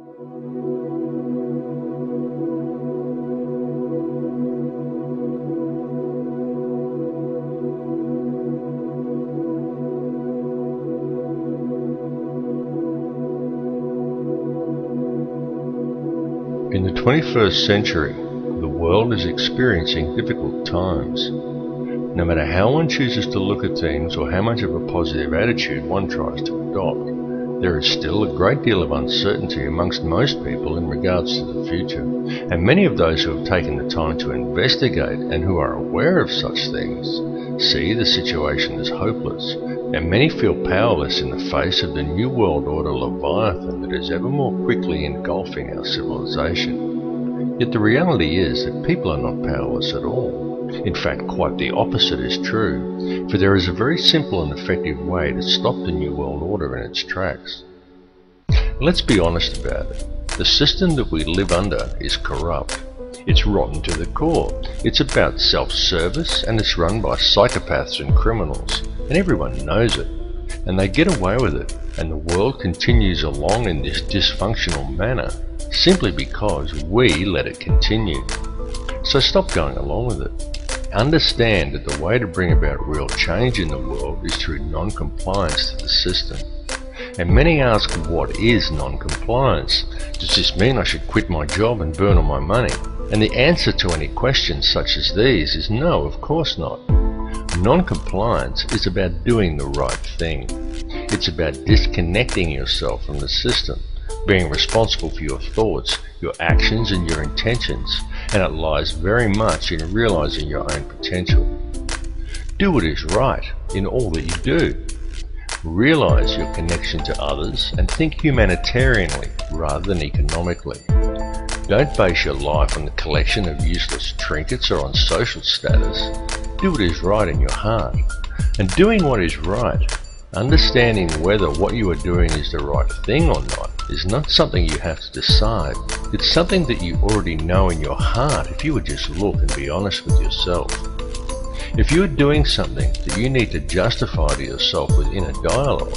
In the 21st century, the world is experiencing difficult times. No matter how one chooses to look at things or how much of a positive attitude one tries to adopt, there is still a great deal of uncertainty amongst most people in regards to the future, and many of those who have taken the time to investigate and who are aware of such things see the situation as hopeless, and many feel powerless in the face of the New World Order Leviathan that is ever more quickly engulfing our civilization. Yet the reality is that people are not powerless at all. In fact, quite the opposite is true, for there is a very simple and effective way to stop the New World Order in its tracks. Let's be honest about it. The system that we live under is corrupt. It's rotten to the core. It's about self-service, and it's run by psychopaths and criminals, and everyone knows it. And they get away with it, and the world continues along in this dysfunctional manner, simply because we let it continue. So stop going along with it. Understand that the way to bring about real change in the world is through non-compliance to the system. And many ask, what is non-compliance? Does this mean I should quit my job and burn all my money? And the answer to any questions such as these is no, of course not. Non-compliance is about doing the right thing. It's about disconnecting yourself from the system, being responsible for your thoughts, your actions and your intentions, and it lies very much in realizing your own potential. Do what is right in all that you do. Realize your connection to others and think humanitarianly rather than economically. Don't base your life on the collection of useless trinkets or on social status. Do what is right in your heart. And doing what is right, understanding whether what you are doing is the right thing or not, is not something you have to decide. It's something that you already know in your heart if you would just look and be honest with yourself. If you are doing something that you need to justify to yourself with inner dialogue,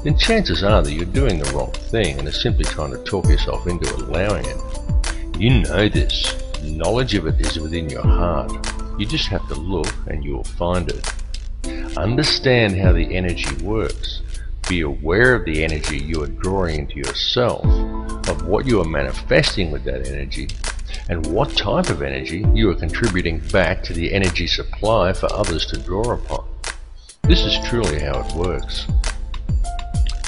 then chances are that you're doing the wrong thing and are simply trying to talk yourself into allowing it. You know this. Knowledge of it is within your heart. You just have to look and you will find it. Understand how the energy works. Be aware of the energy you are drawing into yourself, of what you are manifesting with that energy, and what type of energy you are contributing back to the energy supply for others to draw upon. This is truly how it works.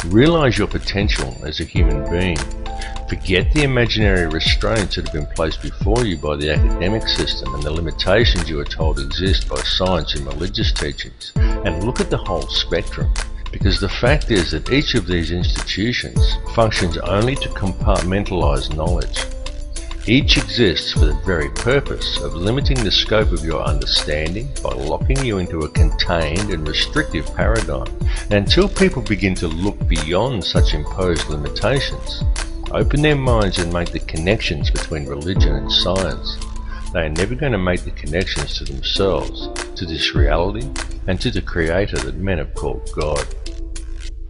Realize your potential as a human being. Forget the imaginary restraints that have been placed before you by the academic system and the limitations you are told exist by science and religious teachings, and look at the whole spectrum. Because the fact is that each of these institutions functions only to compartmentalize knowledge. Each exists for the very purpose of limiting the scope of your understanding by locking you into a contained and restrictive paradigm. And until people begin to look beyond such imposed limitations, open their minds and make the connections between religion and science, they are never going to make the connections to themselves, to this reality, and to the Creator that men have called God.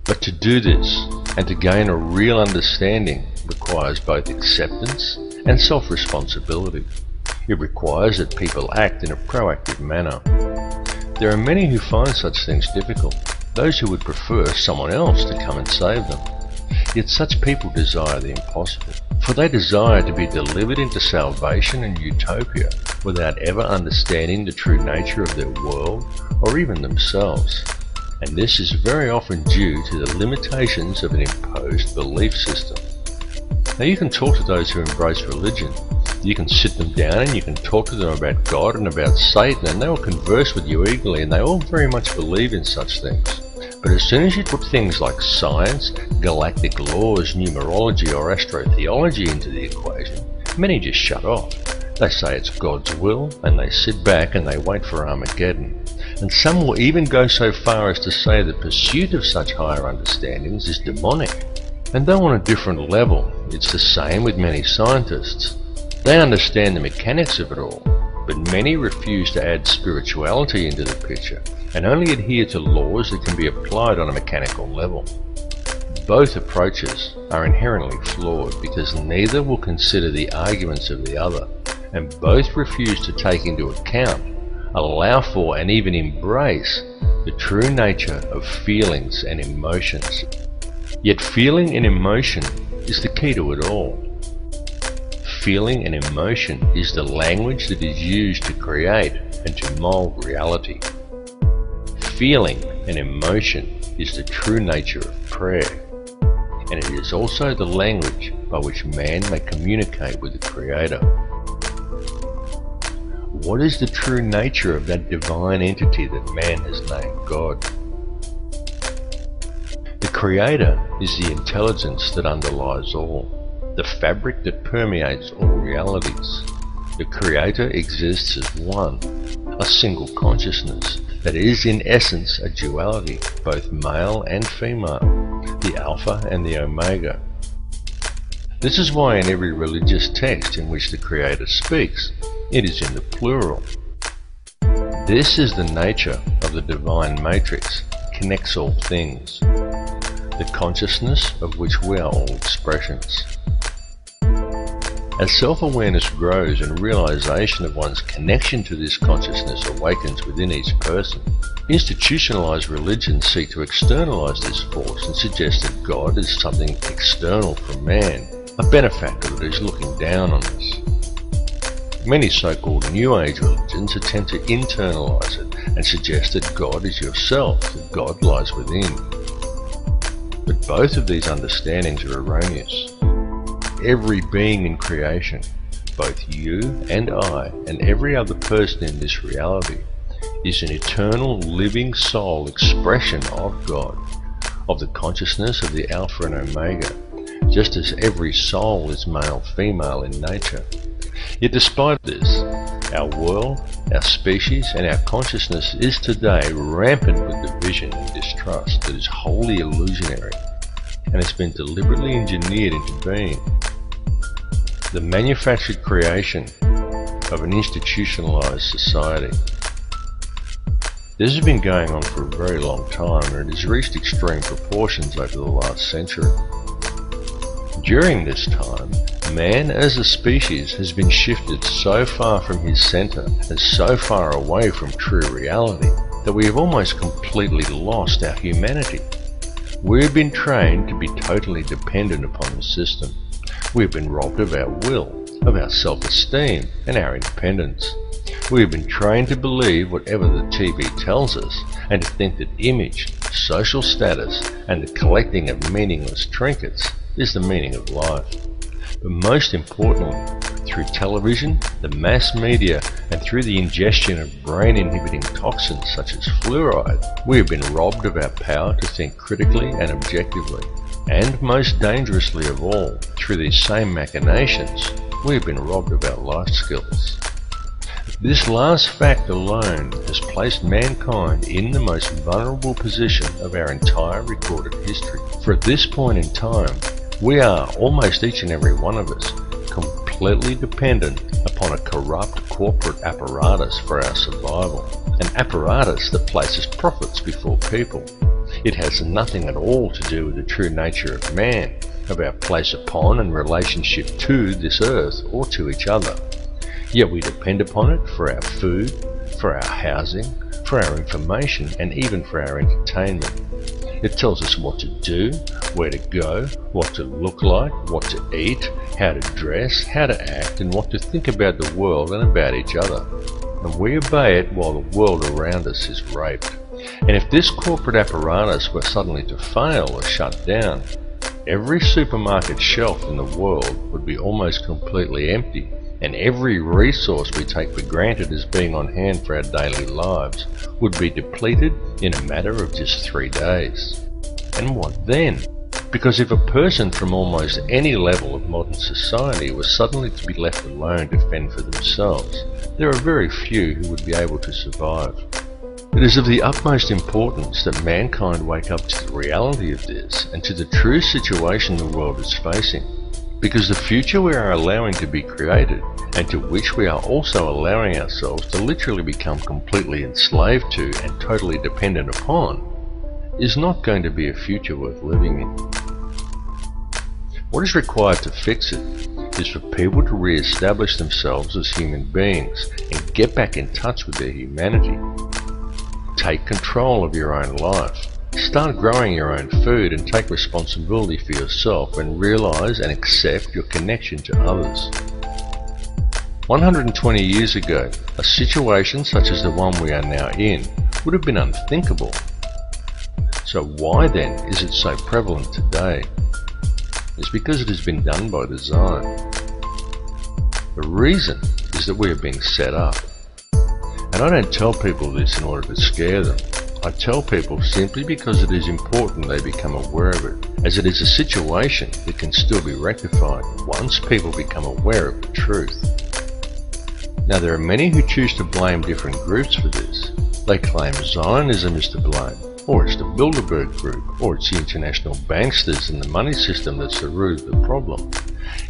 But to do this, and to gain a real understanding, requires both acceptance and self-responsibility. It requires that people act in a proactive manner. There are many who find such things difficult, those who would prefer someone else to come and save them. Yet such people desire the impossible, for they desire to be delivered into salvation and utopia without ever understanding the true nature of their world or even themselves. And this is very often due to the limitations of an imposed belief system. Now you can talk to those who embrace religion. You can sit them down and you can talk to them about God and about Satan, and they will converse with you eagerly, and they all very much believe in such things. But as soon as you put things like science, galactic laws, numerology or astrotheology into the equation, many just shut off. They say it's God's will, and they sit back and they wait for Armageddon. And some will even go so far as to say the pursuit of such higher understandings is demonic. And though on a different level, it's the same with many scientists. They understand the mechanics of it all, but many refuse to add spirituality into the picture and only adhere to laws that can be applied on a mechanical level. both approaches are inherently flawed because neither will consider the arguments of the other, and both refuse to take into account, allow for, and even embrace the true nature of feelings and emotions. Yet feeling and emotion is the key to it all. Feeling and emotion is the language that is used to create and to mold reality. Feeling and emotion is the true nature of prayer, and it is also the language by which man may communicate with the Creator. What is the true nature of that divine entity that man has named God? The Creator is the intelligence that underlies all, the fabric that permeates all realities. The Creator exists as one, a single consciousness that is in essence a duality, both male and female, the Alpha and the Omega. This is why in every religious text in which the Creator speaks, it is in the plural. This is the nature of the divine matrix, connects all things, the consciousness of which we are all expressions. As self-awareness grows and realization of one's connection to this consciousness awakens within each person, institutionalized religions seek to externalize this force and suggest that God is something external from man, a benefactor that is looking down on us. Many so-called New Age religions attempt to internalize it and suggest that God is yourself, that God lies within. But both of these understandings are erroneous. Every being in creation, both you and I and every other person in this reality, is an eternal living soul expression of God, of the consciousness of the Alpha and Omega, just as every soul is male-female in nature. Yet despite this, our world, our species and our consciousness is today rampant with division and distrust that is wholly illusionary and has been deliberately engineered into being. The manufactured creation of an institutionalized society. This has been going on for a very long time, and it has reached extreme proportions over the last century. During this time, man as a species has been shifted so far from his center and so far away from true reality that we have almost completely lost our humanity. We have been trained to be totally dependent upon the system. We have been robbed of our will, of our self-esteem and our independence. We have been trained to believe whatever the TV tells us and to think that image, social status and the collecting of meaningless trinkets is the meaning of life. But most importantly, through television, the mass media and through the ingestion of brain-inhibiting toxins such as fluoride, we have been robbed of our power to think critically and objectively. And most dangerously of all, through these same machinations, we have been robbed of our life skills. This last fact alone has placed mankind in the most vulnerable position of our entire recorded history. For at this point in time, we are, almost each and every one of us, completely dependent upon a corrupt corporate apparatus for our survival. An apparatus that places profits before people. It has nothing at all to do with the true nature of man, of our place upon and relationship to this earth or to each other. Yet we depend upon it for our food, for our housing, for our information, and even for our entertainment. It tells us what to do, where to go, what to look like, what to eat, how to dress, how to act, and what to think about the world and about each other. And we obey it while the world around us is raped. And if this corporate apparatus were suddenly to fail or shut down, every supermarket shelf in the world would be almost completely empty, and every resource we take for granted as being on hand for our daily lives would be depleted in a matter of just 3 days. And what then? Because if a person from almost any level of modern society was suddenly to be left alone to fend for themselves, there are very few who would be able to survive. It is of the utmost importance that mankind wake up to the reality of this and to the true situation the world is facing, because the future we are allowing to be created, and to which we are also allowing ourselves to literally become completely enslaved to and totally dependent upon, is not going to be a future worth living in. What is required to fix it is for people to re-establish themselves as human beings and get back in touch with their humanity. Take control of your own life. Start growing your own food and take responsibility for yourself and realize and accept your connection to others. 120 years ago, a situation such as the one we are now in would have been unthinkable. So why then is it so prevalent today? It's because it has been done by design. The reason is that we are being set up. And I don't tell people this in order to scare them. I tell people simply because it is important they become aware of it, as it is a situation that can still be rectified once people become aware of the truth. Now, there are many who choose to blame different groups for this. They claim Zionism is to blame, or it's the Bilderberg Group, or it's the international banksters and the money system that's the root of the problem.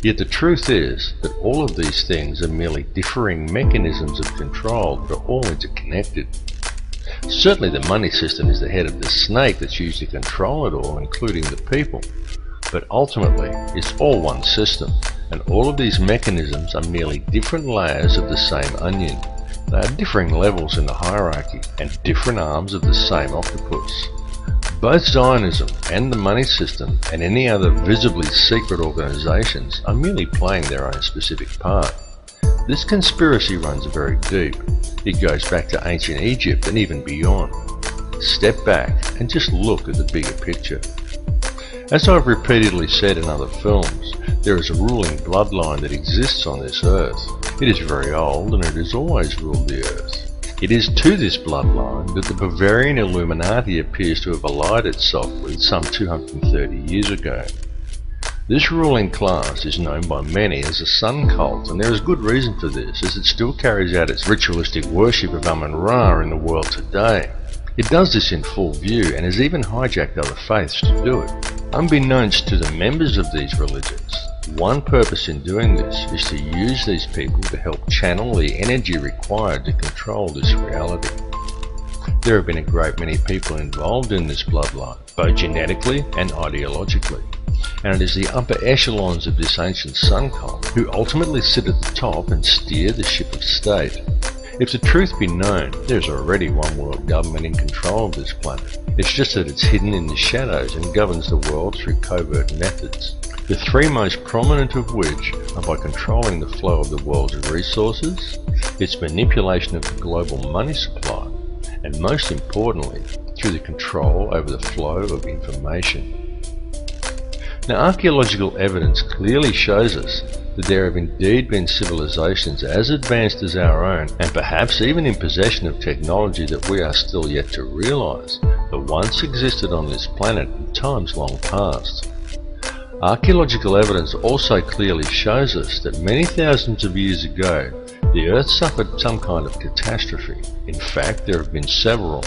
Yet the truth is that all of these things are merely differing mechanisms of control that are all interconnected. Certainly the money system is the head of the snake that's used to control it all, including the people. But ultimately, it's all one system, and all of these mechanisms are merely different layers of the same onion. They are differing levels in the hierarchy, and different arms of the same octopus. Both Zionism and the money system and any other visibly secret organizations are merely playing their own specific part. This conspiracy runs very deep. It goes back to ancient Egypt and even beyond. Step back and just look at the bigger picture. As I've repeatedly said in other films, there is a ruling bloodline that exists on this earth. It is very old and it has always ruled the earth. It is to this bloodline that the Bavarian Illuminati appears to have allied itself with some 230 years ago. This ruling class is known by many as the Sun Cult, and there is good reason for this, as it still carries out its ritualistic worship of Amun-Ra in the world today. It does this in full view and has even hijacked other faiths to do it. Unbeknownst to the members of these religions, one purpose in doing this is to use these people to help channel the energy required to control this reality. There have been a great many people involved in this bloodline, both genetically and ideologically. And it is the upper echelons of this ancient sun cult who ultimately sit at the top and steer the ship of state. If the truth be known, there is already one world government in control of this planet. It's just that it's hidden in the shadows and governs the world through covert methods. The three most prominent of which are by controlling the flow of the world's resources, its manipulation of the global money supply, and most importantly, through the control over the flow of information. Now, archaeological evidence clearly shows us that there have indeed been civilizations as advanced as our own, and perhaps even in possession of technology that we are still yet to realize, that once existed on this planet in times long past. Archaeological evidence also clearly shows us that many thousands of years ago, the Earth suffered some kind of catastrophe. In fact, there have been several.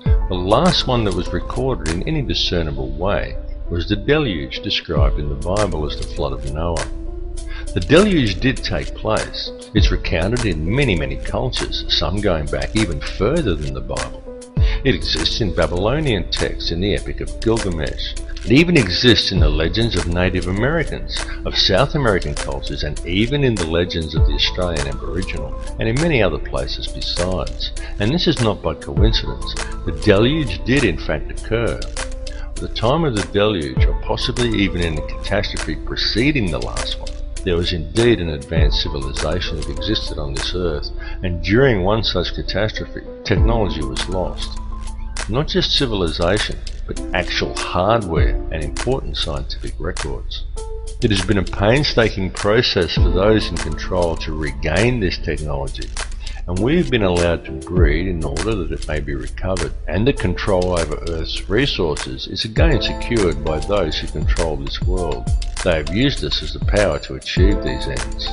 The last one that was recorded in any discernible way was the deluge described in the Bible as the flood of Noah. The deluge did take place. It's recounted in many cultures, some going back even further than the Bible. It exists in Babylonian texts in the Epic of Gilgamesh. It even exists in the legends of Native Americans, of South American cultures, and even in the legends of the Australian Aboriginal, and in many other places besides. And this is not by coincidence. The deluge did in fact occur. At the time of the deluge, or possibly even in the catastrophe preceding the last one, there was indeed an advanced civilization that existed on this earth, and during one such catastrophe, technology was lost. Not just civilization, but actual hardware and important scientific records. It has been a painstaking process for those in control to regain this technology, and we have been allowed to breed in order that it may be recovered, and the control over Earth's resources is again secured by those who control this world. They have used us as the power to achieve these ends.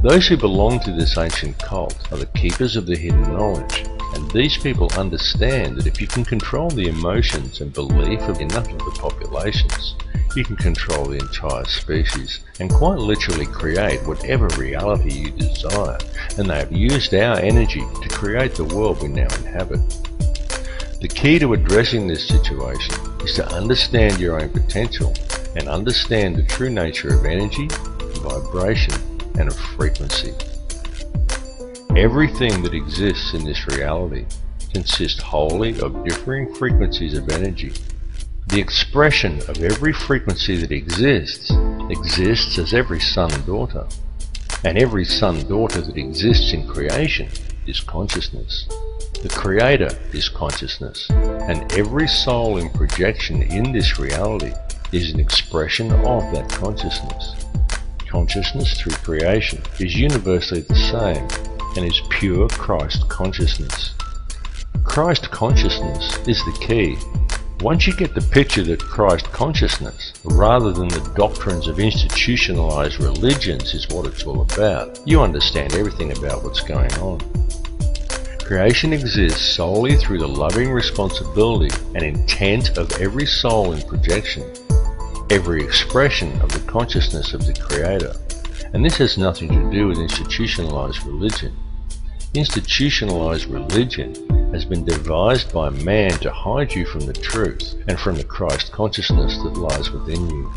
Those who belong to this ancient cult are the keepers of the hidden knowledge, and these people understand that if you can control the emotions and belief of enough of the populations, you can control the entire species and quite literally create whatever reality you desire, and they have used our energy to create the world we now inhabit. The key to addressing this situation is to understand your own potential and understand the true nature of energy, vibration, and of frequency. Everything that exists in this reality consists wholly of differing frequencies of energy. The expression of every frequency that exists as every son and daughter, and every son and daughter that exists in creation is consciousness. The Creator is consciousness, and every soul in projection in this reality is an expression of that consciousness. Consciousness through creation is universally the same and is pure Christ consciousness. Christ consciousness is the key. Once you get the picture that Christ consciousness, rather than the doctrines of institutionalized religions, is what it's all about, you understand everything about what's going on. Creation exists solely through the loving responsibility and intent of every soul in projection, every expression of the consciousness of the Creator. And this has nothing to do with institutionalized religion. Institutionalized religion has been devised by man to hide you from the truth and from the Christ consciousness that lies within you.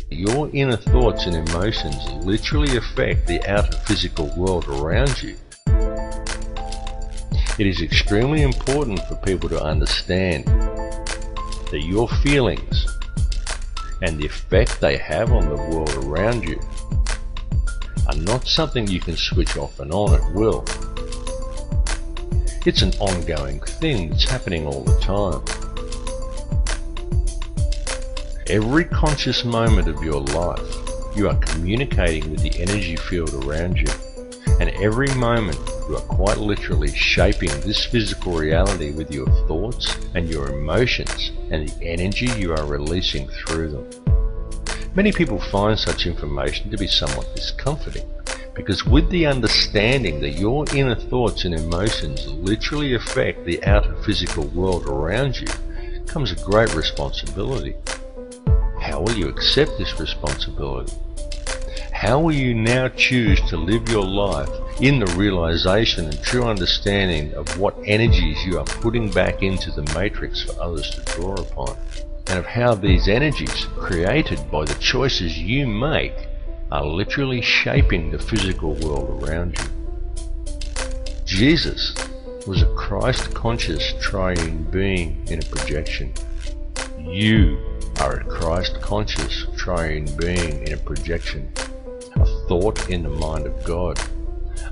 Your inner thoughts and emotions literally affect the outer physical world around you. It is extremely important for people to understand that your feelings and the effect they have on the world around you are not something you can switch off and on at will. It's an ongoing thing that's happening all the time. Every conscious moment of your life, you are communicating with the energy field around you, and every moment you are quite literally shaping this physical reality with your thoughts and your emotions and the energy you are releasing through them. Many people find such information to be somewhat discomforting, because with the understanding that your inner thoughts and emotions literally affect the outer physical world around you comes a great responsibility. How will you accept this responsibility? How will you now choose to live your life in the realization and true understanding of what energies you are putting back into the matrix for others to draw upon, and of how these energies, created by the choices you make, are literally shaping the physical world around you? Jesus was a Christ-conscious triune being in a projection. You are a Christ-conscious triune being in a projection, a thought in the mind of God,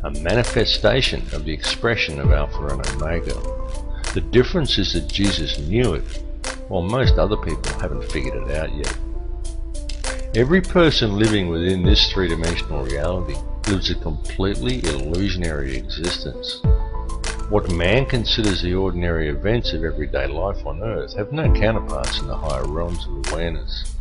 a manifestation of the expression of Alpha and Omega. The difference is that Jesus knew it, while most other people haven't figured it out yet. Every person living within this three-dimensional reality lives a completely illusionary existence. What man considers the ordinary events of everyday life on Earth have no counterparts in the higher realms of awareness.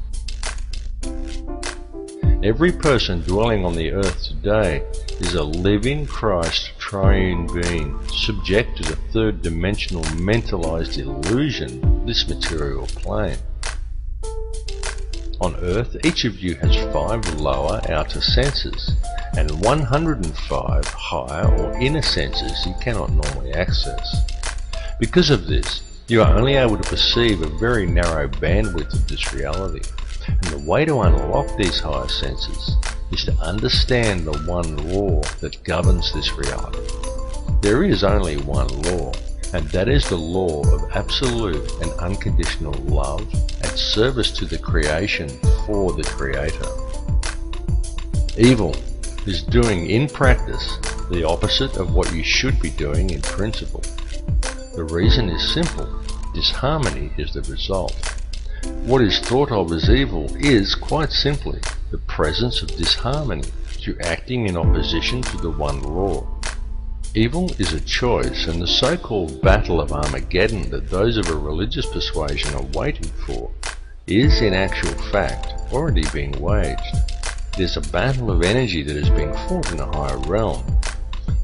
Every person dwelling on the Earth today is a living Christ triune being, subject to the third-dimensional mentalized illusion of this material plane. On Earth, each of you has 5 lower outer senses and 105 higher or inner senses you cannot normally access. Because of this, you are only able to perceive a very narrow bandwidth of this reality, and the way to unlock these higher senses is to understand the one law that governs this reality. There is only one law, and that is the law of absolute and unconditional love and service to the creation for the Creator. Evil is doing in practice the opposite of what you should be doing in principle. The reason is simple: disharmony is the result. What is thought of as evil is, quite simply, the presence of disharmony through acting in opposition to the one law. Evil is a choice, and the so-called battle of Armageddon that those of a religious persuasion are waiting for is, in actual fact, already being waged. It is a battle of energy that is being fought in a higher realm.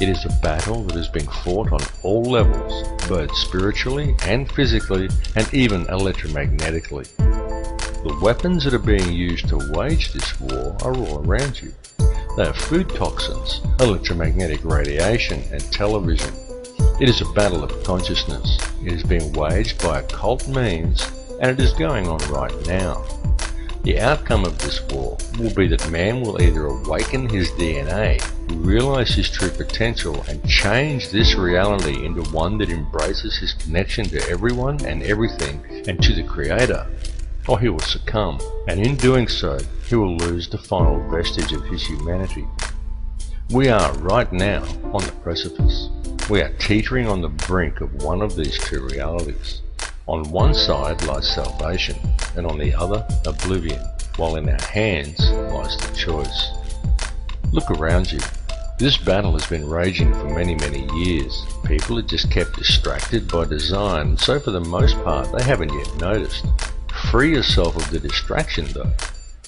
It is a battle that is being fought on all levels, both spiritually and physically, and even electromagnetically. The weapons that are being used to wage this war are all around you. They are food toxins, electromagnetic radiation, and television. It is a battle of consciousness. It is being waged by occult means, and it is going on right now. The outcome of this war will be that man will either awaken his DNA, realize his true potential, and change this reality into one that embraces his connection to everyone and everything and to the Creator, or he will succumb, and in doing so, he will lose the final vestige of his humanity. We are right now on the precipice. We are teetering on the brink of one of these two realities. On one side lies salvation, and on the other, oblivion, while in our hands lies the choice. Look around you. This battle has been raging for many, many years. People are just kept distracted by design, so for the most part they haven't yet noticed. Free yourself of the distraction though,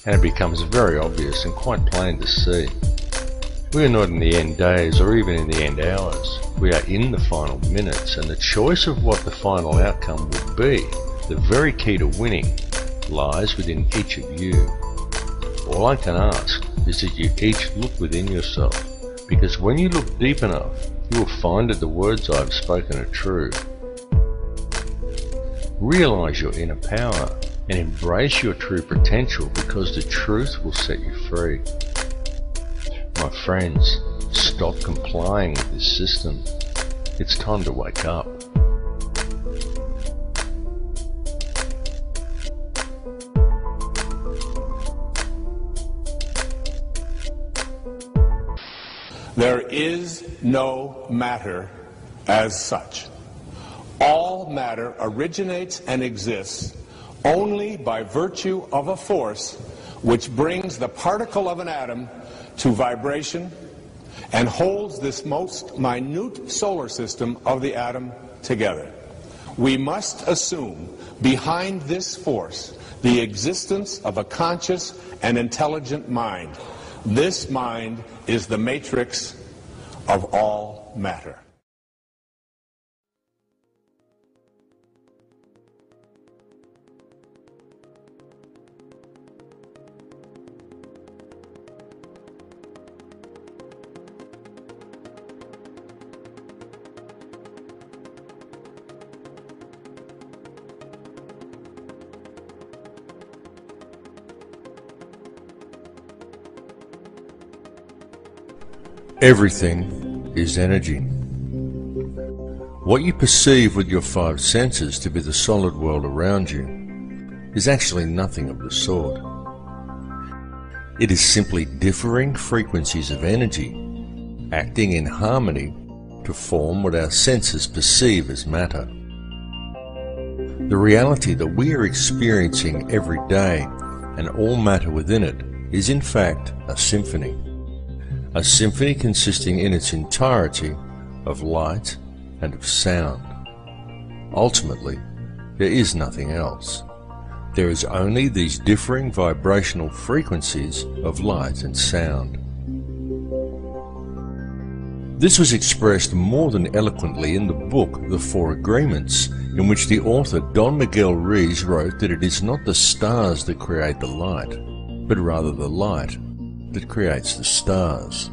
and it becomes very obvious and quite plain to see. We are not in the end days or even in the end hours. We are in the final minutes, and the choice of what the final outcome will be, the very key to winning, lies within each of you. All I can ask is that you each look within yourself, because when you look deep enough, you will find that the words I have spoken are true. Realize your inner power and embrace your true potential, because the truth will set you free. My friends, stop complying with this system. It's time to wake up. There is no matter as such. All matter originates and exists only by virtue of a force which brings the particle of an atom to vibration and holds this most minute solar system of the atom together. We must assume behind this force the existence of a conscious and intelligent mind. This mind is the matrix of all matter. Everything is energy. What you perceive with your five senses to be the solid world around you is actually nothing of the sort. It is simply differing frequencies of energy acting in harmony to form what our senses perceive as matter. The reality that we are experiencing every day and all matter within it is in fact a symphony. A symphony consisting in its entirety of light and of sound. Ultimately, there is nothing else. There is only these differing vibrational frequencies of light and sound. This was expressed more than eloquently in the book The Four Agreements, in which the author Don Miguel Ruiz wrote that it is not the stars that create the light, but rather the light that creates the stars.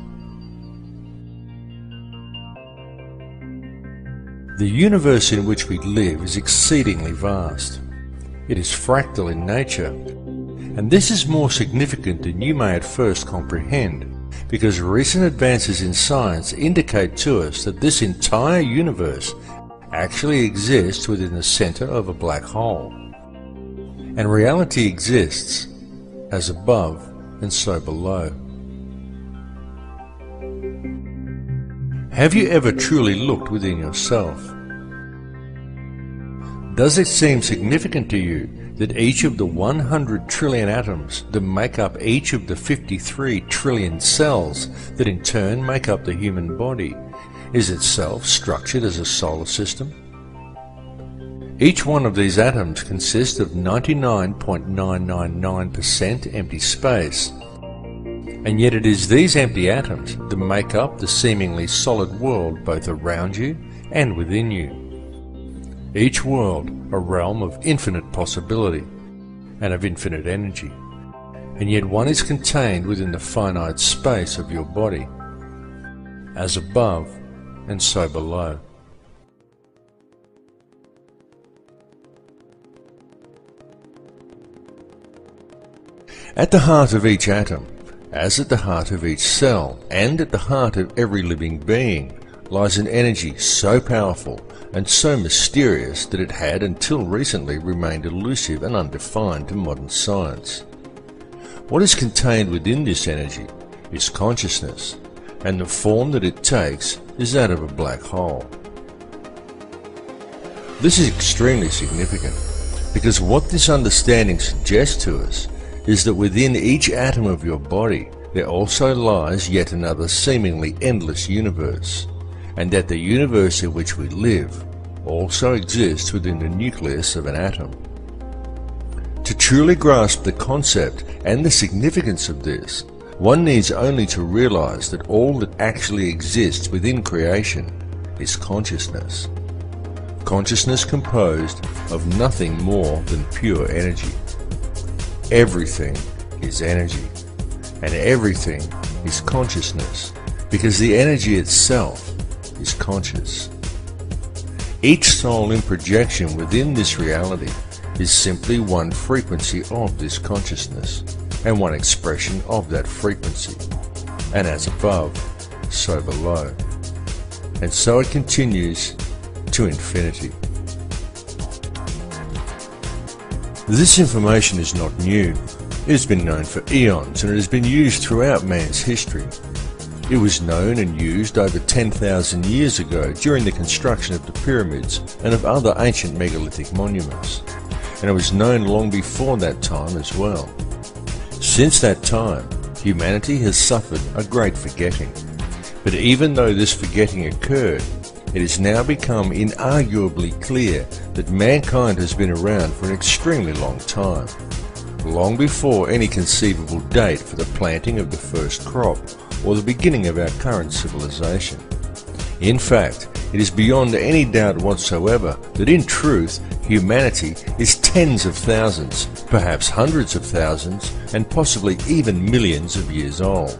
The universe in which we live is exceedingly vast. It is fractal in nature, and this is more significant than you may at first comprehend, because recent advances in science indicate to us that this entire universe actually exists within the center of a black hole. And reality exists as above and so below. Have you ever truly looked within yourself? Does it seem significant to you that each of the 100 trillion atoms that make up each of the 53 trillion cells that in turn make up the human body is itself structured as a solar system? Each one of these atoms consists of 99.999% empty space, and yet it is these empty atoms that make up the seemingly solid world both around you and within you. Each world a realm of infinite possibility and of infinite energy, and yet one is contained within the finite space of your body, as above and so below. At the heart of each atom, as at the heart of each cell, and at the heart of every living being, lies an energy so powerful and so mysterious that it had until recently remained elusive and undefined to modern science. What is contained within this energy is consciousness, and the form that it takes is that of a black hole. This is extremely significant, because what this understanding suggests to us is that within each atom of your body there also lies yet another seemingly endless universe, and that the universe in which we live also exists within the nucleus of an atom. To truly grasp the concept and the significance of this, one needs only to realize that all that actually exists within creation is consciousness. Consciousness composed of nothing more than pure energy. Everything is energy, and everything is consciousness, because the energy itself is conscious. Each soul in projection within this reality is simply one frequency of this consciousness, and one expression of that frequency, and as above, so below. And so it continues to infinity. This information is not new. It has been known for eons, and it has been used throughout man's history. It was known and used over 10,000 years ago during the construction of the pyramids and of other ancient megalithic monuments, and it was known long before that time as well. Since that time, humanity has suffered a great forgetting, but even though this forgetting occurred, it has now become inarguably clear that mankind has been around for an extremely long time, long before any conceivable date for the planting of the first crop or the beginning of our current civilization. In fact, it is beyond any doubt whatsoever that in truth, humanity is tens of thousands, perhaps hundreds of thousands, and possibly even millions of years old.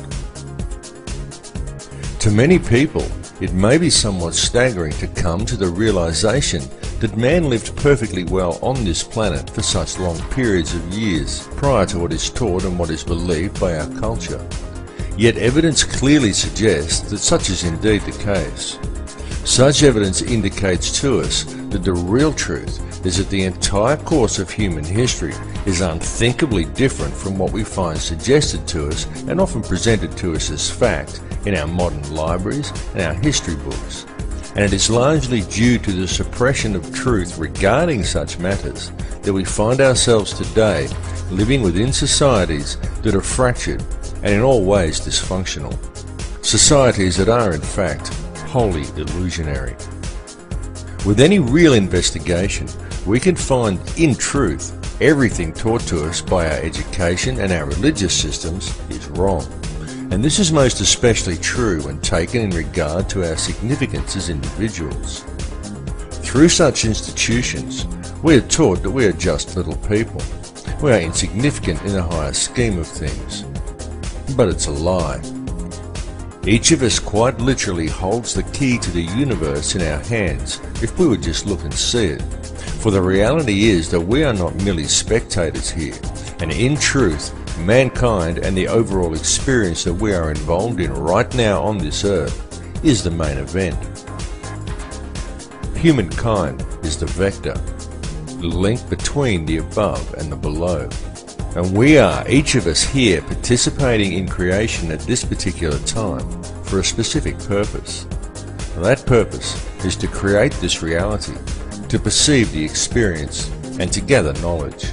To many people, it may be somewhat staggering to come to the realization that man lived perfectly well on this planet for such long periods of years prior to what is taught and what is believed by our culture. Yet evidence clearly suggests that such is indeed the case. Such evidence indicates to us that the real truth is that the entire course of human history is unthinkably different from what we find suggested to us and often presented to us as fact in our modern libraries and our history books. And it is largely due to the suppression of truth regarding such matters that we find ourselves today living within societies that are fractured and in all ways dysfunctional. Societies that are in fact wholly illusionary. With any real investigation, we can find, in truth, everything taught to us by our education and our religious systems is wrong. And this is most especially true when taken in regard to our significance as individuals. Through such institutions, we are taught that we are just little people. We are insignificant in the higher scheme of things. But it's a lie. Each of us quite literally holds the key to the universe in our hands if we would just look and see it. For the reality is that we are not merely spectators here, and in truth, mankind and the overall experience that we are involved in right now on this earth is the main event. Humankind is the vector, the link between the above and the below. And we are, each of us here, participating in creation at this particular time for a specific purpose. And that purpose is to create this reality, to perceive the experience, and to gather knowledge.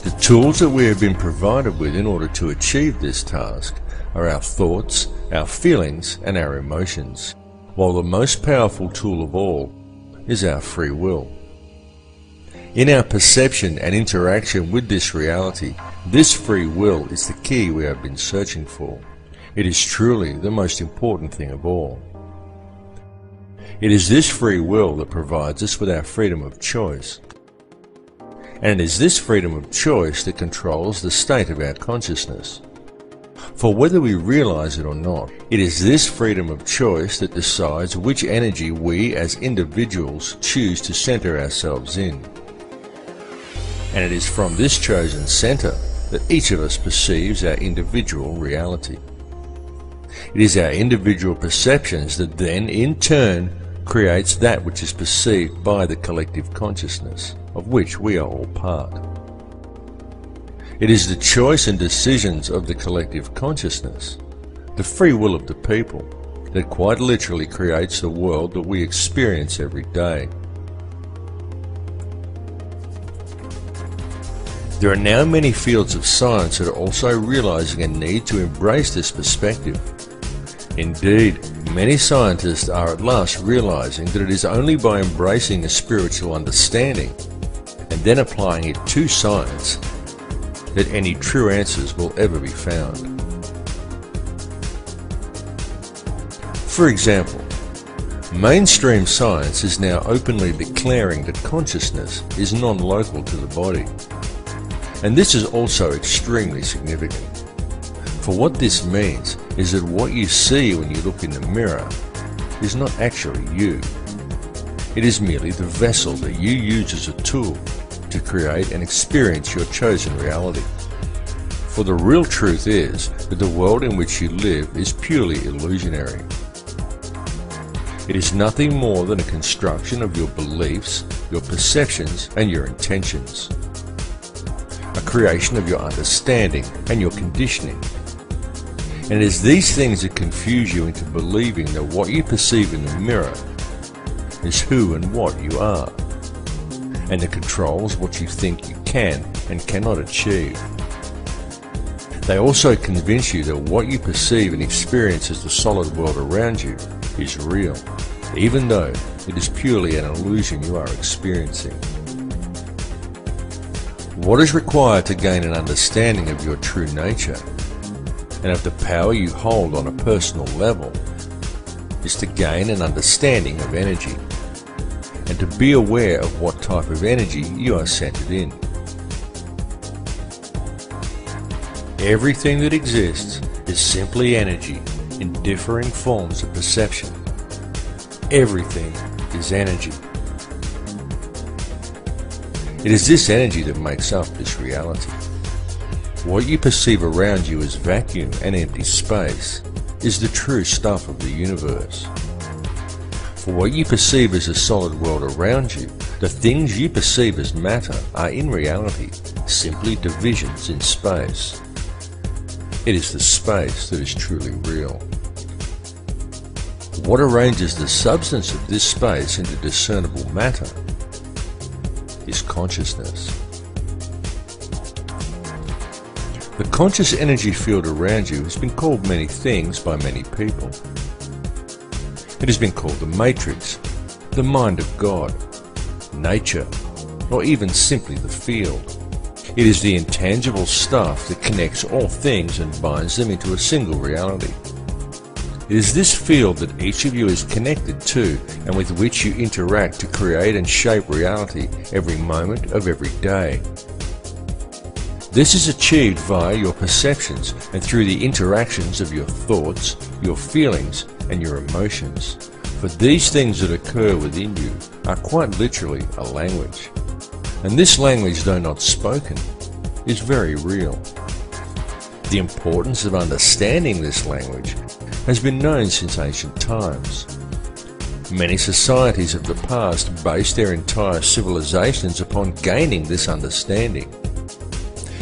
The tools that we have been provided with in order to achieve this task are our thoughts, our feelings, and our emotions, while the most powerful tool of all is our free will. In our perception and interaction with this reality, this free will is the key we have been searching for. It is truly the most important thing of all. It is this free will that provides us with our freedom of choice. And it is this freedom of choice that controls the state of our consciousness. For whether we realize it or not, it is this freedom of choice that decides which energy we as individuals choose to center ourselves in. And it is from this chosen center that each of us perceives our individual reality. It is our individual perceptions that then, in turn, creates that which is perceived by the collective consciousness, of which we are all part. It is the choice and decisions of the collective consciousness, the free will of the people, that quite literally creates the world that we experience every day. There are now many fields of science that are also realizing a need to embrace this perspective. Indeed, many scientists are at last realizing that it is only by embracing a spiritual understanding and then applying it to science that any true answers will ever be found. For example, mainstream science is now openly declaring that consciousness is non-local to the body. And this is also extremely significant. For what this means is that what you see when you look in the mirror is not actually you. It is merely the vessel that you use as a tool to create and experience your chosen reality. For the real truth is that the world in which you live is purely illusionary. It is nothing more than a construction of your beliefs, your perceptions, and your intentions. A creation of your understanding and your conditioning. And it is these things that confuse you into believing that what you perceive in the mirror is who and what you are, and that controls what you think you can and cannot achieve. They also convince you that what you perceive and experience as the solid world around you is real, even though it is purely an illusion you are experiencing. What is required to gain an understanding of your true nature and of the power you hold on a personal level is to gain an understanding of energy and to be aware of what type of energy you are centered in. Everything that exists is simply energy in differing forms of perception. Everything is energy. It is this energy that makes up this reality. What you perceive around you as vacuum and empty space is the true stuff of the universe. For what you perceive as a solid world around you, the things you perceive as matter are in reality simply divisions in space. It is the space that is truly real. What arranges the substance of this space into discernible matter is consciousness. The conscious energy field around you has been called many things by many people. It has been called the matrix, the mind of God, nature, or even simply the field. It is the intangible stuff that connects all things and binds them into a single reality. It is this field that each of you is connected to and with which you interact to create and shape reality every moment of every day. This is achieved via your perceptions and through the interactions of your thoughts, your feelings, and your emotions. For these things that occur within you are quite literally a language. And this language, though not spoken, is very real. The importance of understanding this language has been known since ancient times. Many societies of the past based their entire civilizations upon gaining this understanding.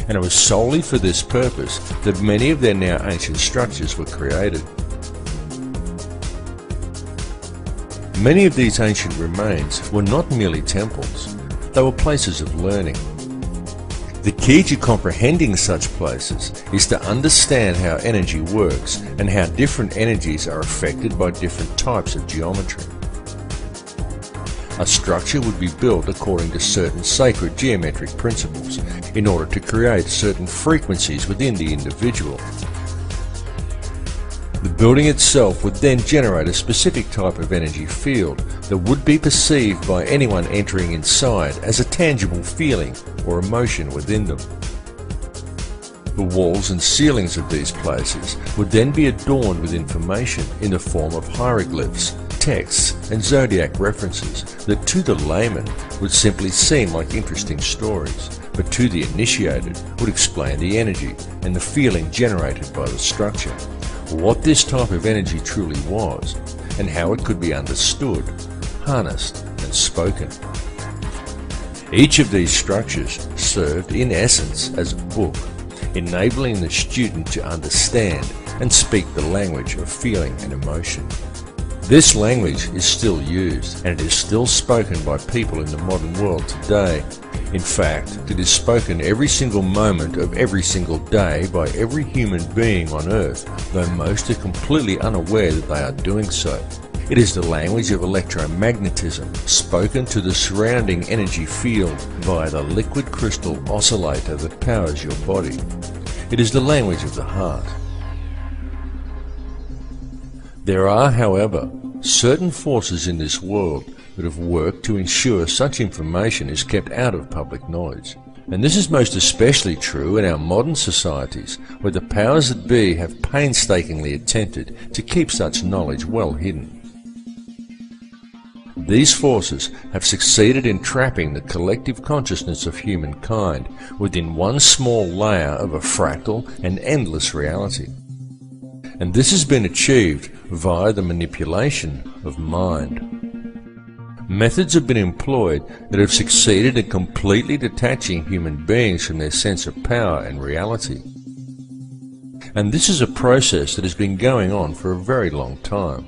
And it was solely for this purpose that many of their now ancient structures were created. Many of these ancient remains were not merely temples, they were places of learning. The key to comprehending such places is to understand how energy works and how different energies are affected by different types of geometry. A structure would be built according to certain sacred geometric principles in order to create certain frequencies within the individual. The building itself would then generate a specific type of energy field that would be perceived by anyone entering inside as a tangible feeling or emotion within them. The walls and ceilings of these places would then be adorned with information in the form of hieroglyphs, texts, and zodiac references that to the layman would simply seem like interesting stories, but to the initiated would explain the energy and the feeling generated by the structure, what this type of energy truly was, and how it could be understood, harnessed, and spoken. Each of these structures served in essence as a book, enabling the student to understand and speak the language of feeling and emotion. This language is still used, and it is still spoken by people in the modern world today. In fact, it is spoken every single moment of every single day by every human being on earth, though most are completely unaware that they are doing so. It is the language of electromagnetism, spoken to the surrounding energy field via the liquid crystal oscillator that powers your body. It is the language of the heart. There are, however, certain forces in this world that have worked to ensure such information is kept out of public knowledge. And this is most especially true in our modern societies, where the powers that be have painstakingly attempted to keep such knowledge well hidden. These forces have succeeded in trapping the collective consciousness of humankind within one small layer of a fractal and endless reality. And this has been achieved via the manipulation of mind. Methods have been employed that have succeeded in completely detaching human beings from their sense of power and reality. And this is a process that has been going on for a very long time.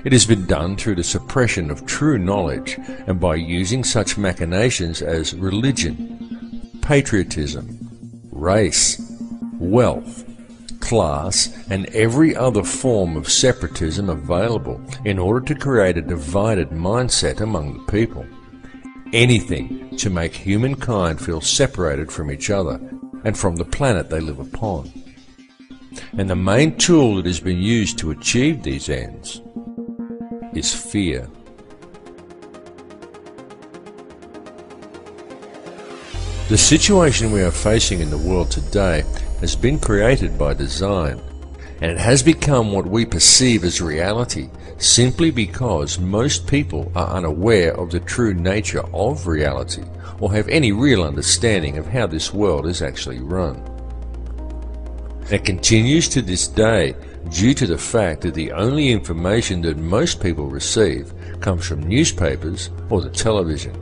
It has been done through the suppression of true knowledge and by using such machinations as religion, patriotism, race, wealth, class, and every other form of separatism available in order to create a divided mindset among the people. Anything to make humankind feel separated from each other and from the planet they live upon. And the main tool that has been used to achieve these ends is fear. The situation we are facing in the world today has been created by design, and it has become what we perceive as reality simply because most people are unaware of the true nature of reality or have any real understanding of how this world is actually run. It continues to this day due to the fact that the only information that most people receive comes from newspapers or the television.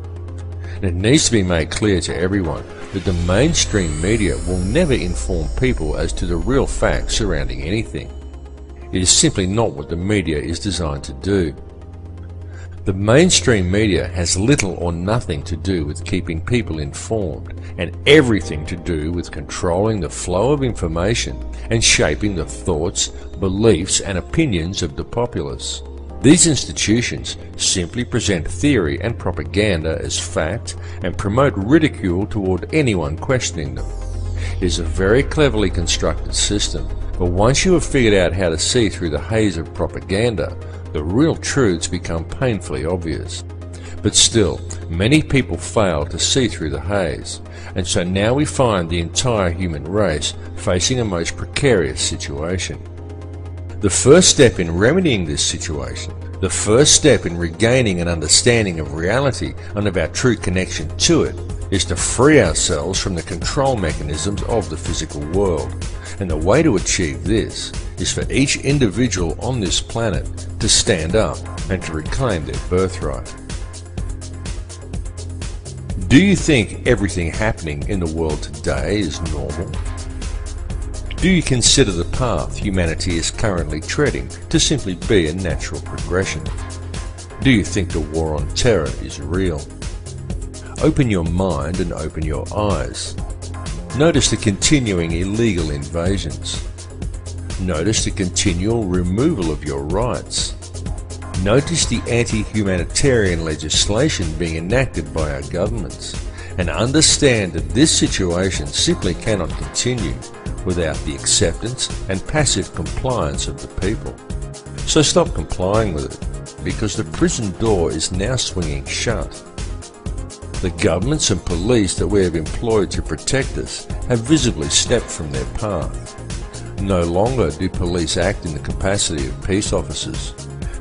And it needs to be made clear to everyone that the mainstream media will never inform people as to the real facts surrounding anything. It is simply not what the media is designed to do. The mainstream media has little or nothing to do with keeping people informed, and everything to do with controlling the flow of information and shaping the thoughts, beliefs, and opinions of the populace. These institutions simply present theory and propaganda as fact and promote ridicule toward anyone questioning them. It is a very cleverly constructed system, but once you have figured out how to see through the haze of propaganda, the real truths become painfully obvious. But still, many people fail to see through the haze, and so now we find the entire human race facing a most precarious situation. The first step in remedying this situation, the first step in regaining an understanding of reality and of our true connection to it, is to free ourselves from the control mechanisms of the physical world. And the way to achieve this is for each individual on this planet to stand up and to reclaim their birthright. Do you think everything happening in the world today is normal? Do you consider the path humanity is currently treading to simply be a natural progression? Do you think the war on terror is real? Open your mind and open your eyes. Notice the continuing illegal invasions. Notice the continual removal of your rights. Notice the anti-humanitarian legislation being enacted by our governments, and understand that this situation simply cannot continue without the acceptance and passive compliance of the people. So stop complying with it, because the prison door is now swinging shut. The governments and police that we have employed to protect us have visibly stepped from their path. No longer do police act in the capacity of peace officers.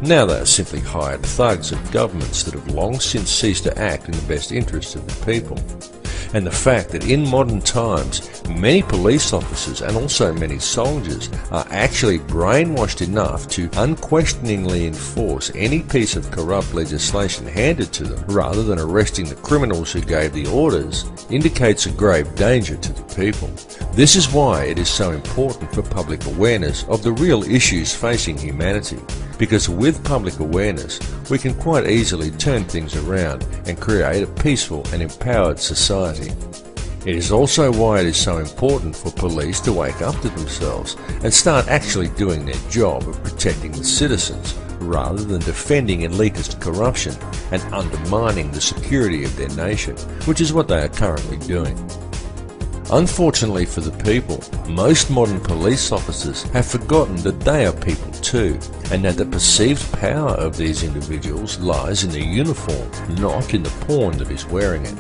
Now they are simply hired thugs of governments that have long since ceased to act in the best interests of the people. and the fact that in modern times many police officers and also many soldiers are actually brainwashed enough to unquestioningly enforce any piece of corrupt legislation handed to them rather than arresting the criminals who gave the orders indicates a grave danger to the people. This is why it is so important for public awareness of the real issues facing humanity, because with public awareness we can quite easily turn things around and create a peaceful and empowered society. It is also why it is so important for police to wake up to themselves and start actually doing their job of protecting the citizens rather than defending elitist corruption and undermining the security of their nation, which is what they are currently doing. Unfortunately for the people, most modern police officers have forgotten that they are people too, and that the perceived power of these individuals lies in the uniform, not in the pawn that is wearing it.